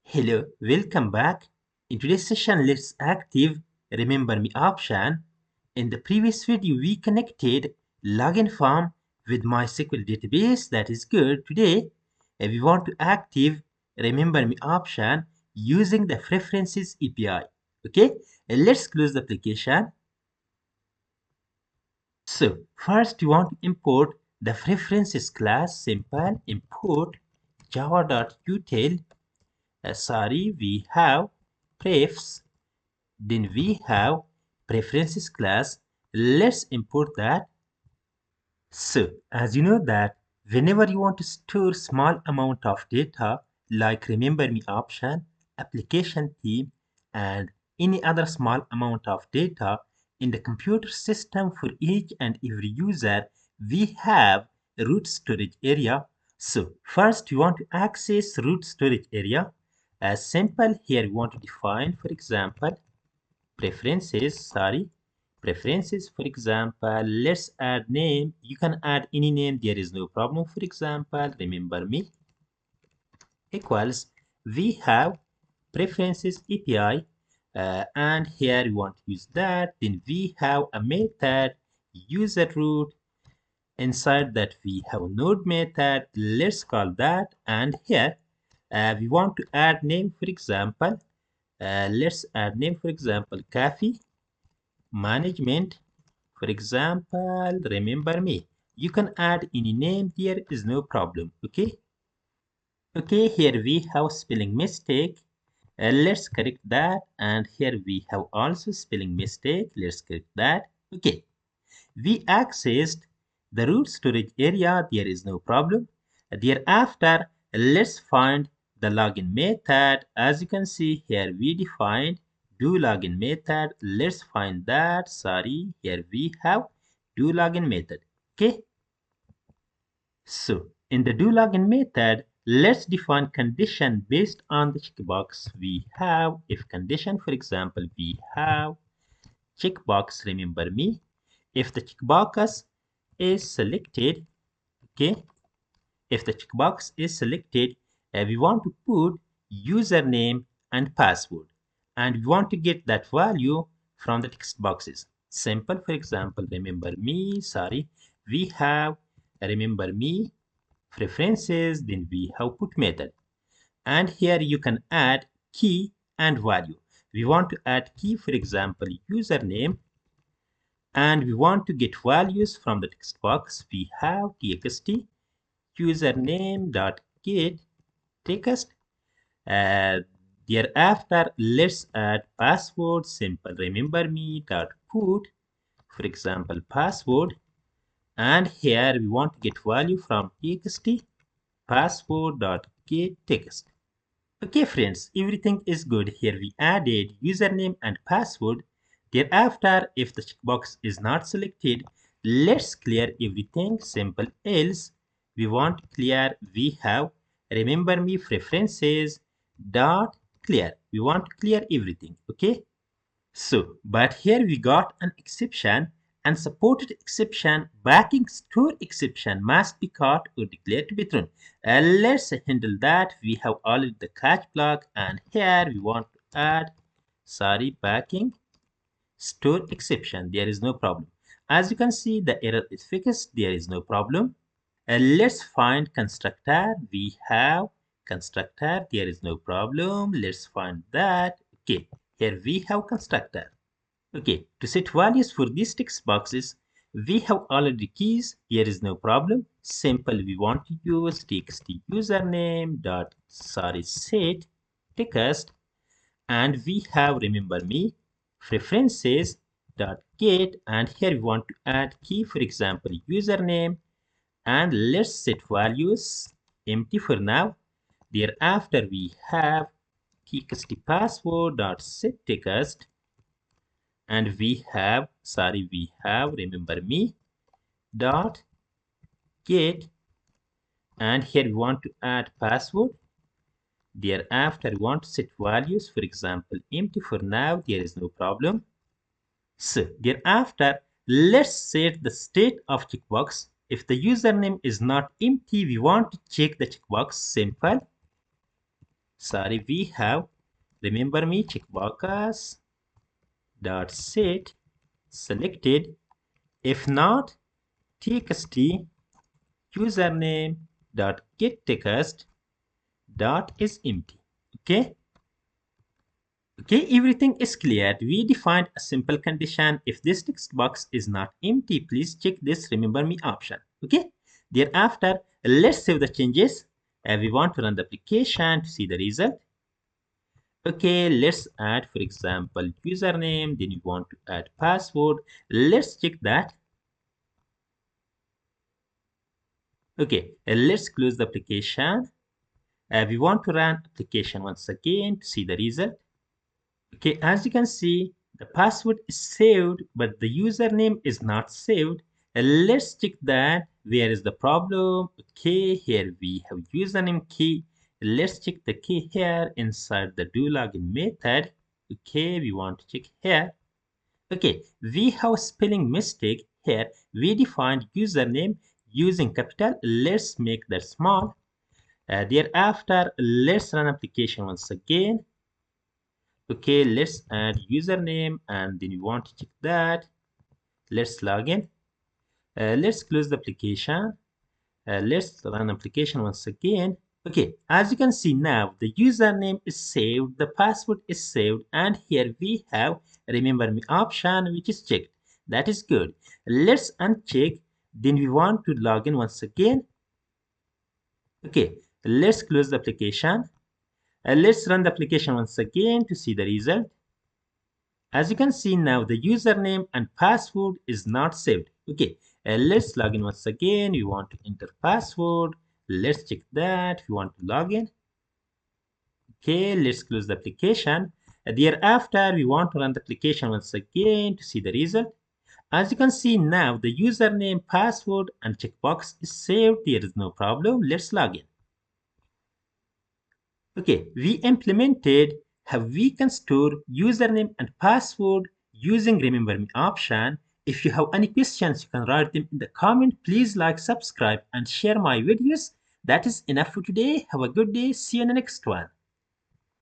Hello, welcome back. In today's session, let's active Remember Me option. In the previous video, we connected login form with MySQL database. That is good. Today, we want to active Remember Me option using the Preferences API. Okay, let's close the application. So, first you want to import the Preferences class. Simple import java.util. We have prefs, then we have preferences class. Let's import that. So as you know that whenever you want to store small amount of data like remember me option, application theme, and any other small amount of data in the computer system for each and every user, we have root storage area. So first we want to access root storage area. As simple here we want to define, for example, preferences. For example, let's add name. You can add any name, there is no problem. For example, remember me equals we have preferences API, and here we want to use that. Then we have a method user root. Inside that we have node method. Let's call that. And here we want to add name. For example, let's add name. For example, coffee management. For example, remember me. You can add any name, there is no problem. Okay, here we have spelling mistake. Let's correct that. And here we have also spelling mistake. Let's correct that. Okay, we accessed the root storage area, there is no problem. Thereafter, let's find the login method. As you can see here, we defined do login method. Let's find that. Here we have do login method. Okay, so in the do login method, let's define condition based on the checkbox. We have if condition. For example, we have checkbox remember me. If the checkbox is selected, okay, if the checkbox is selected, we want to put username and password, and we want to get that value from the text boxes. Simple. For example, remember me. We have remember me preferences, then we have put method, and here you can add key and value. We want to add key, for example, username, and we want to get values from the text box. We have txt username dot get text. Thereafter, let's add password. Simple remember me dot put, for example, password, and here we want to get value from txt password dot get text. Okay, friends, everything is good. Here we added username and password. Thereafter, if the checkbox is not selected, let's clear everything. Simple else we want to clear. We have remember me preferences dot clear. We want to clear everything. Okay. So, but here we got an exception. Unsupported exception backing store exception must be caught or declared to be true. Let's handle that. We have already the catch block, and here we want to add backing store exception. There is no problem. As you can see, the error is fixed. There is no problem. Let's find constructor. We have constructor. There is no problem. Let's find that. Okay, here we have constructor. Okay, to set values for these text boxes, we have already keys. Here is no problem. Simple, we want to use txt username dot set text, and we have remember me preferences dot get, and here we want to add key, for example, username, and let's set values empty for now. Thereafter, we have txt password dot set text, and we have remember me dot get, and here we want to add password. Thereafter we want to set values, for example, empty for now. There is no problem. So thereafter, let's set the state of checkbox. If the username is not empty, we want to check the checkbox. Simple Sorry, we have remember me checkbox dot set selected. If not, txt username dot get text dot is empty. Okay, everything is clear. We defined a simple condition. If this text box is not empty, please check this remember me option. Okay, thereafter, let's save the changes. We want to run the application to see the result. Okay, let's add, for example, username. Then you want to add password. Let's check that. Okay, let's close the application. We want to run application once again to see the result. Okay, as you can see, the password is saved, but the username is not saved. Let's check that. Where is the problem? Okay, here we have username key. Let's check the key here inside the do login method. Okay, we want to check here. Okay, we have a spelling mistake here. We defined username using capital. Let's make that small. Thereafter, let's run application once again. Okay, let's add username and then we want to check that. Let's log in. Let's close the application. Let's run application once again. Okay, as you can see now, the username is saved, the password is saved, and here we have remember me option which is checked. That is good. Let's uncheck. Then we want to log in once again. Okay, let's close the application. Let's run the application once again to see the result. As you can see now, the username and password is not saved. Okay, let's log in once again. We want to enter password. Let's check that. We want to log in. Okay, let's close the application. Thereafter, we want to run the application once again to see the result. As you can see now, the username, password, and checkbox is saved. There is no problem. Let's log in. Okay, we implemented how we can store username and password using remember me option. If you have any questions, you can write them in the comment. Please like, subscribe, and share my videos. That is enough for today. Have a good day. See you in the next one.